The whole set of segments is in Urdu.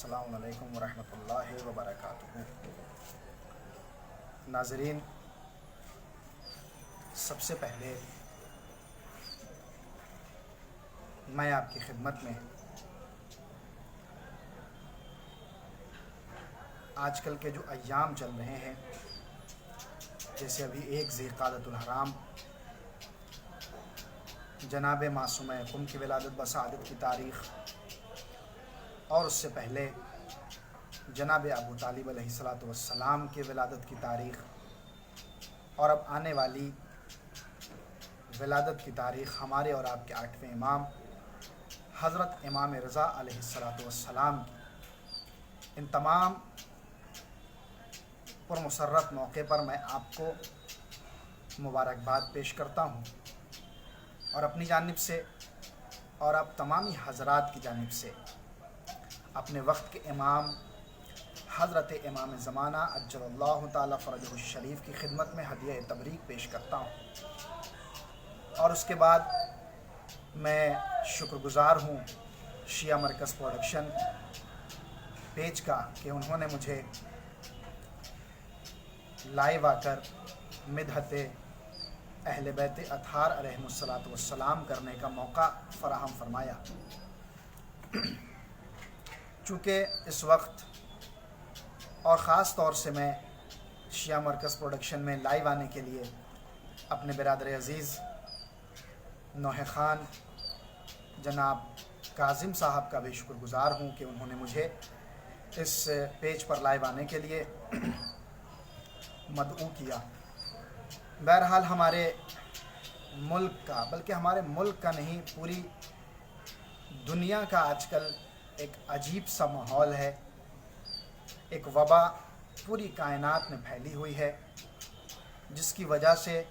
السلام علیکم ورحمۃ اللہ وبرکاتہ۔ ناظرین، سب سے پہلے میں آپ کی خدمت میں آج کل کے جو ایام چل رہے ہیں، جیسے ابھی ایک ذی قعدۃ الحرام جناب معصومہ قم کی ولادت بسعادت کی تاریخ، اور اس سے پہلے جناب ابو طالب علیہ السلام کے ولادت کی تاریخ، اور اب آنے والی ولادت کی تاریخ ہمارے اور آپ کے 8ویں امام حضرت امام رضا علیہ السلام کی، ان تمام پرمسرت موقع پر میں آپ کو مبارکباد پیش کرتا ہوں، اور اپنی جانب سے اور آپ تمامی حضرات کی جانب سے اپنے وقت کے امام حضرت امام زمانہ عجل اللہ تعالی فرجہ الشریف کی خدمت میں ہدیہ تبریک پیش کرتا ہوں۔ اور اس کے بعد میں شکر گزار ہوں شیعہ مرکز پروڈکشن پیج کا کہ انہوں نے مجھے لائیو آ کر مدحت اہل بیت اطہار علیہم السلام کرنے کا موقع فراہم فرمایا۔ چونکہ اس وقت اور خاص طور سے میں شیعہ مرکز پروڈکشن میں لائیو آنے کے لیے اپنے برادر عزیز نوح خان جناب کاظم صاحب کا بھی شکر گزار ہوں کہ انہوں نے مجھے اس پیج پر لائیو آنے کے لیے مدعو کیا۔ بہرحال ہمارے ملک کا، بلکہ ہمارے ملک کا نہیں، پوری دنیا کا آج کل ایک عجیب سا ماحول ہے۔ ایک وبا پوری کائنات میں پھیلی ہوئی ہے، جس کی وجہ سے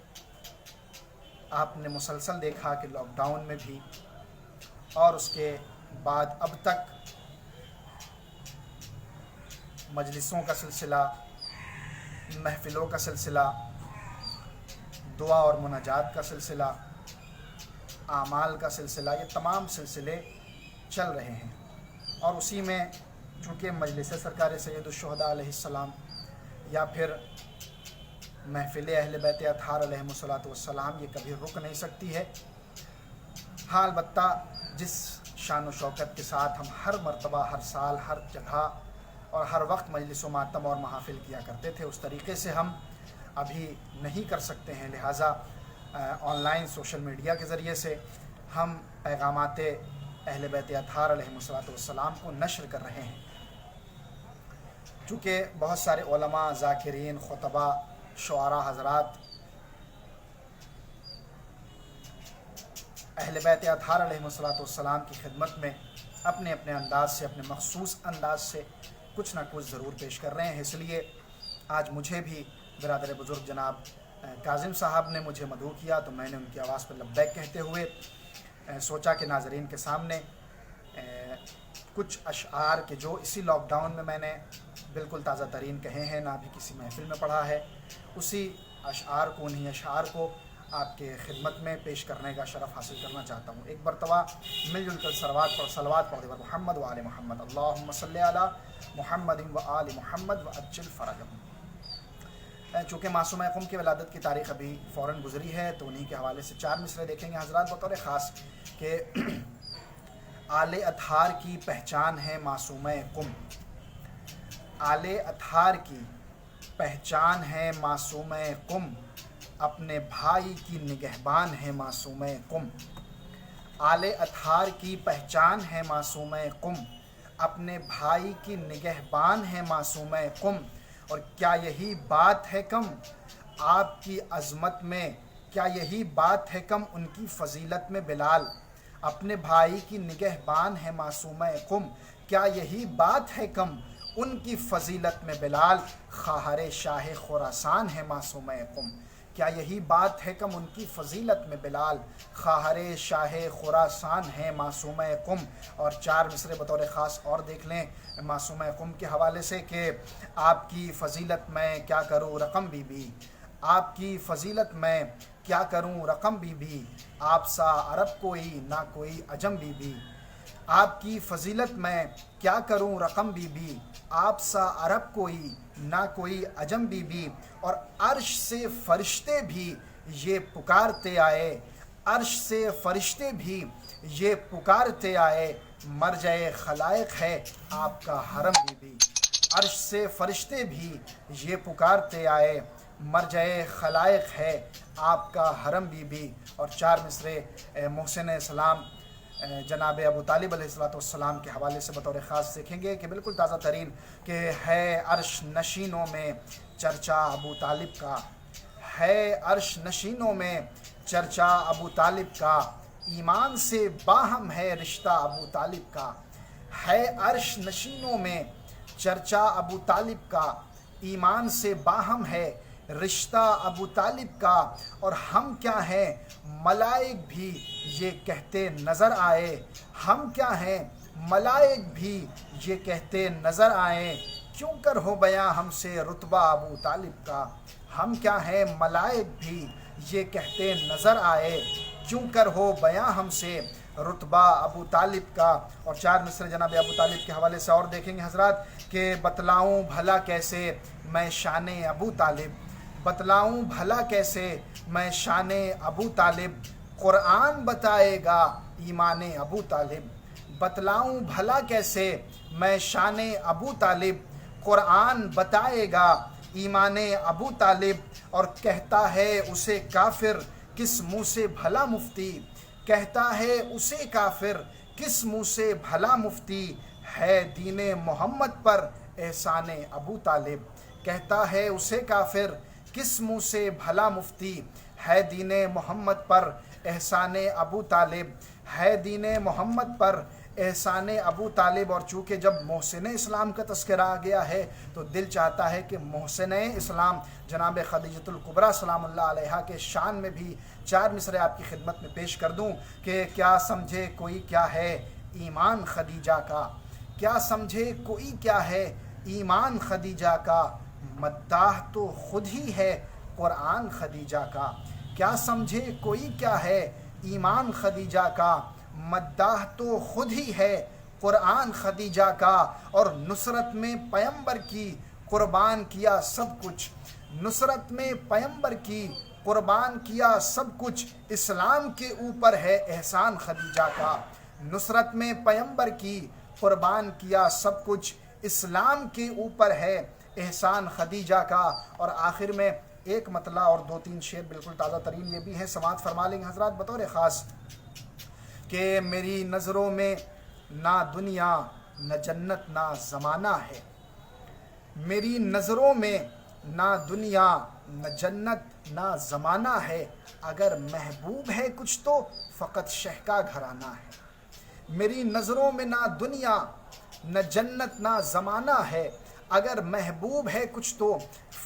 آپ نے مسلسل دیکھا کہ لاک ڈاؤن میں بھی اور اس کے بعد اب تک مجلسوں کا سلسلہ، محفلوں کا سلسلہ، دعا اور مناجات کا سلسلہ، اعمال کا سلسلہ، یہ تمام سلسلے چل رہے ہیں۔ اور اسی میں چونکہ مجلس سرکار سید الشہداء علیہ السلام یا پھر محفل اہل بیت اطہار علیہم السلام یہ کبھی رک نہیں سکتی ہے۔ ہاں، البتہ جس شان و شوکت کے ساتھ ہم ہر مرتبہ، ہر سال، ہر جگہ اور ہر وقت مجلس و ماتم اور محافل کیا کرتے تھے، اس طریقے سے ہم ابھی نہیں کر سکتے ہیں۔ لہٰذا آن لائن سوشل میڈیا کے ذریعے سے ہم پیغامات اہل بیت اطہار علیہم السلام کو نشر کر رہے ہیں۔ چونکہ بہت سارے علماء، ذاکرین، خطباء، شعراء حضرات اہل بیت اطہار علیہم السلام کی خدمت میں اپنے اپنے انداز سے، اپنے مخصوص انداز سے کچھ نہ کچھ ضرور پیش کر رہے ہیں۔ اس لیے آج مجھے بھی برادر بزرگ جناب کاظم صاحب نے مجھے مدعو کیا، تو میں نے ان کی آواز پر لبیک کہتے ہوئے سوچا کہ ناظرین کے سامنے کچھ اشعار کے جو اسی لاک ڈاؤن میں نے بالکل تازہ ترین کہے ہیں، نہ بھی کسی محفل میں پڑھا ہے، اسی اشعار کو، انہی اشعار کو آپ کے خدمت میں پیش کرنے کا شرف حاصل کرنا چاہتا ہوں۔ ایک مرتبہ مل جل کر صلوات پڑھ دے محمد و آل محمد، اللہم صلی علی محمد و آل محمد وعجل فرجہم۔ چونکہ معصومہ قم کی ولادت کی تاریخ ابھی فوراً گزری ہے، تو انہی کے حوالے سے 4 مصرعے دیکھیں گے حضرات بطور خاص کہ آل اطہار کی پہچان ہے معصومہ قم، آل اطہار کی پہچان ہے معصومہ قم، اپنے بھائی کی نگہبان ہے معصومہ قم، آل اطہار کی پہچان ہے معصومہ قم، اپنے بھائی کی نگہبان ہے معصومہ قم۔ اور کیا یہی بات ہے کم آپ کی عظمت میں، کیا یہی بات ہے کم ان کی فضیلت میں بلال، اپنے بھائی کی نگہبان ہے معصومہ قم، کیا یہی بات ہے کم ان کی فضیلت میں بلال، خواہر شاہ خراسان ہے معصومہ قم، کیا یہی بات ہے کم ان کی فضیلت میں بلال، خواہر شاہ خراسان ہے معصومہ قم۔ اور 4 مصرعے بطور خاص اور دیکھ لیں معصومہ قم کے حوالے سے کہ آپ کی فضیلت میں کیا کروں رقم بی بی، آپ کی فضیلت میں کیا کروں رقم بی بی، آپ سا عرب کوئی نہ کوئی عجم بی بی، آپ کی فضیلت میں کیا کروں رقم بی، آپ سا عرب کوئی نہ کوئی عجم بی، اور عرش سے فرشتے بھی یہ پکارتے آئے، عرش سے فرشتے بھی یہ پکارتے آئے، مرجع خلائق ہے آپ کا حرم بی، عرش سے فرشتے بھی یہ پکارتے آئے، مرجع خلائق ہے آپ کا حرم بی۔ اور 4 مصرے محسن اسلام جناب ابو طالب علیہ السلام کے حوالے سے بطور خاص دیکھیں گے کہ بالکل تازہ ترین کہ ہے عرش نشینوں میں چرچا ابو طالب کا، ہے عرش نشینوں میں چرچا ابو طالب کا، ایمان سے باہم ہے رشتہ ابو طالب کا، ہے عرش نشینوں میں چرچا ابو طالب کا، ایمان سے باہم ہے رشتہ ابو طالب کا، اور ہم کیا ہیں ملائک بھی یہ کہتے نظر آئے، ہم کیا ہیں ملائک بھی یہ کہتے نظر آئے، کیوں کر ہو بیاں ہم سے رتبہ ابو طالب کا، ہم کیا ہیں ملائک بھی یہ کہتے نظر آئے، کیوں کر ہو بیاں ہم سے رتبہ ابو طالب کا۔ اور 4 مصرے جناب ابو طالب کے حوالے سے اور دیکھیں گے حضرات کہ بتلاؤں بھلا کیسے میں شان ابو طالب، بتلاؤں بھلا کیسے میں شان ابو طالب، قرآن بتائے گا ایمان ابو طالب، بتلاؤں بھلا کیسے میں شان ابو طالب، قرآن بتائے گا ایمان ابو طالب، اور کہتا ہے اسے کافر کس منہ سے بھلا مفتی، کہتا ہے اسے کافر کس منہ سے بھلا مفتی، ہے دین محمد پر احسان ابو طالب، کہتا ہے اسے کافر کس منہ سے بھلا مفتی، ہے دین محمد پر احسان ابو طالب، ہے دین محمد پر احسان ابو طالب۔ اور چونکہ جب محسن اسلام کا تذکرہ آ گیا ہے تو دل چاہتا ہے کہ محسن اسلام جناب خدیجۃ الکبریٰ سلام اللہ علیہا کے شان میں بھی 4 مصرے آپ کی خدمت میں پیش کر دوں کہ کیا سمجھے کوئی کیا ہے ایمان خدیجہ کا، کیا سمجھے کوئی کیا ہے ایمان خدیجہ کا، مداح تو خود ہی ہے قرآن خدیجہ کا، کیا سمجھے کوئی کیا ہے ایمان خدیجہ کا، مداح تو خود ہی ہے قرآن خدیجہ کا، اور نصرت میں پیمبر کی قربان کیا سب کچھ، نصرت میں پیمبر کی قربان کیا سب کچھ، اسلام کے اوپر ہے احسان خدیجہ کا، نصرت میں پیمبر کی قربان کیا سب کچھ، اسلام کے اوپر ہے احسان خدیجہ کا۔ اور آخر میں ایک مطلع اور 2-3 شعر بالکل تازہ ترین یہ بھی ہیں، سماعت فرما لیں گے حضرات بطور خاص کہ میری نظروں میں نہ دنیا نہ جنت نہ زمانہ ہے، میری نظروں میں نہ دنیا نہ جنت نہ زمانہ ہے، اگر محبوب ہے کچھ تو فقط شہ کا گھرانہ ہے، میری نظروں میں نہ دنیا نہ جنت نہ زمانہ ہے، اگر محبوب ہے کچھ تو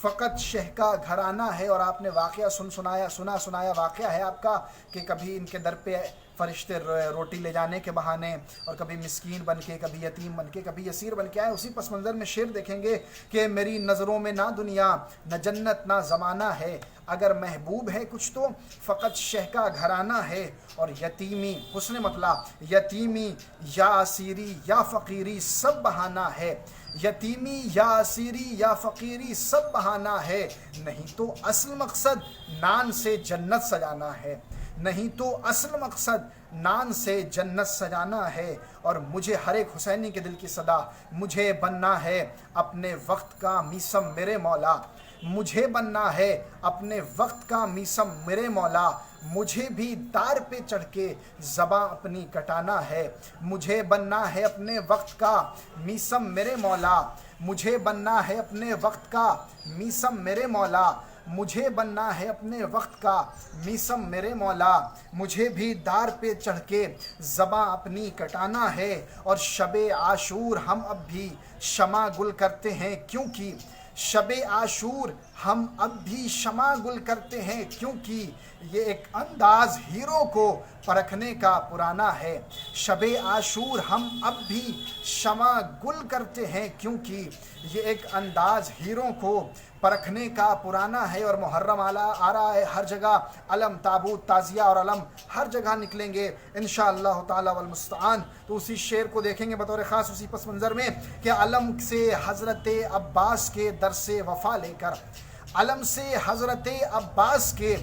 فقط شہ کا گھرانہ ہے۔ اور آپ نے واقعہ سنایا واقعہ ہے آپ کا کہ کبھی ان کے در پہ فرشتے روٹی لے جانے کے بہانے اور کبھی مسکین بن کے، کبھی یتیم بن کے، کبھی اسیر بن کے آئے۔ اسی پس منظر میں شعر دیکھیں گے کہ میری نظروں میں نہ دنیا نہ جنت نہ زمانہ ہے، اگر محبوب ہے کچھ تو فقط شہ کا گھرانہ ہے، اور یتیمی حسن مطلع یتیمی یا اسیری یا فقیری سب بہانہ ہے، یتیمی یا اسیری یا فقیری سب بہانہ ہے، نہیں تو اصل مقصد نان سے جنت سجانا ہے، نہیں تو اصل مقصد نان سے جنت سجانا ہے۔ اور مجھے ہر ایک حسینی کے دل کی صدا، مجھے بننا ہے اپنے وقت کا میسم میرے مولا، مجھے بننا ہے اپنے وقت کا میسم میرے مولا، مجھے بھی دار پہ چڑھ کے زباں اپنی کٹانا ہے، مجھے بننا ہے اپنے وقت کا میسم میرے مولا، مجھے بننا ہے اپنے وقت کا میسم میرے مولا، مجھے بننا ہے اپنے وقت کا میسم میرے مولا، مجھے بھی دار پہ چڑھ کے زباں اپنی کٹانا ہے۔ اور شب عاشور ہم اب بھی شمع گل کرتے ہیں کیونکہ شب عاشور ہم اب بھی شمع گل کرتے ہیں کیونکہ یہ ایک انداز ہیرو کو پرکھنے کا پرانا ہے۔ شب عاشور ہم اب بھی شمع گل کرتے ہیں کیونکہ یہ ایک انداز ہیرو کو پرکھنے کا پرانا ہے۔ اور محرم آ رہا ہے، ہر جگہ علم، تابوت، تعزیہ اور علم ہر جگہ نکلیں گے انشاءاللہ تعالی والمستعان۔ تو اسی شعر کو دیکھیں گے بطور خاص اسی پس منظر میں کہ علم سے حضرت عباس کے درس وفا لے کر، علم سے حضرت عباس کے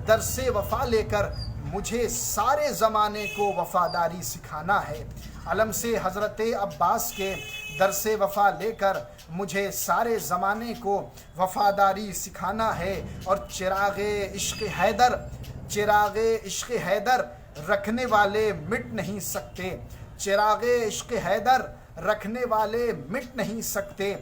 درس وفا لے کر مجھے سارے زمانے کو وفاداری سکھانا ہے۔ علم سے حضرت عباس کے درس وفا لے کر مجھے سارے زمانے کو وفاداری سکھانا ہے۔ اور چراغ عشق حیدر رکھنے والے مٹ نہیں سکتے، چراغ عشق حیدر رکھنے والے مٹ نہیں سکتے۔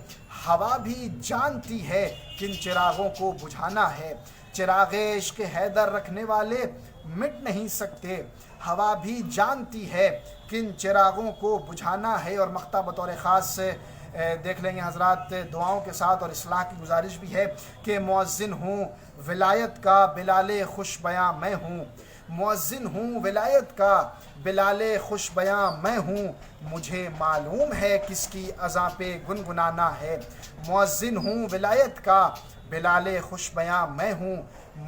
ہوا بھی جانتی ہے کن چراغوں کو بجھانا ہے، چراغ عشق حیدر رکھنے والے مٹ نہیں سکتے۔ ہوا بھی جانتی ہے کن چراغوں کو بجھانا ہے۔ اور مقطع بطور خاص سے دیکھ لیں گے حضرات دعاؤں کے ساتھ، اور اصلاح کی گزارش بھی ہے کہ مؤذن ہوں ولایت کا بلال خوش بیاں میں ہوں، مؤذن ہوں ولایت کا بلال خوش بیاں میں ہوں، مجھے معلوم ہے کس کی اذاں پہ گنگنانا ہے، مؤذن ہوں ولایت کا بلال خوش بیاں میں ہوں،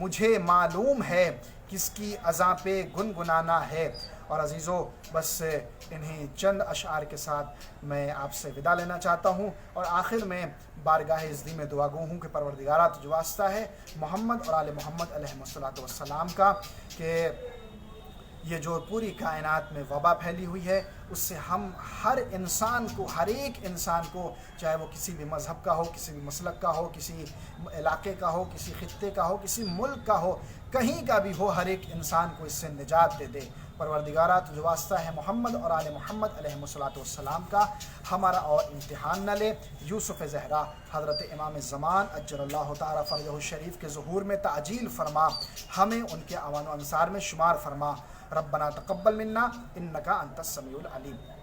مجھے معلوم ہے کس کی اذاں پہ گنگنانا ہے۔ اور عزیزو بس انہی چند اشعار کے ساتھ میں آپ سے ودا لینا چاہتا ہوں، اور آخر میں بارگاہ ازدی میں دعا گو ہوں کہ پروردگارہ تجھ واسطہ ہے محمد اور آل محمد علیہ السلام کا کہ یہ جو پوری کائنات میں وبا پھیلی ہوئی ہے اس سے ہم ہر انسان کو، ہر ایک انسان کو، چاہے وہ کسی بھی مذہب کا ہو، کسی بھی مسلک کا ہو، کسی علاقے کا ہو، کسی خطے کا ہو، کسی ملک کا ہو، کہیں کا بھی ہو، ہر ایک انسان کو اس سے نجات دے دے۔ پروردگارہ تجھ واسطہ ہے محمد اور آل محمد علیہ السلام کا، ہمارا اور امتحان نہ لے۔ یوسف زہرا حضرت امام زمان اجل اللہ تعالی فرجہ الشریف کے ظہور میں تعجیل فرما، ہمیں ان کے اعوان و انصار میں شمار فرما۔ ربنا تقبل منا انکا انت السمیع العلیم۔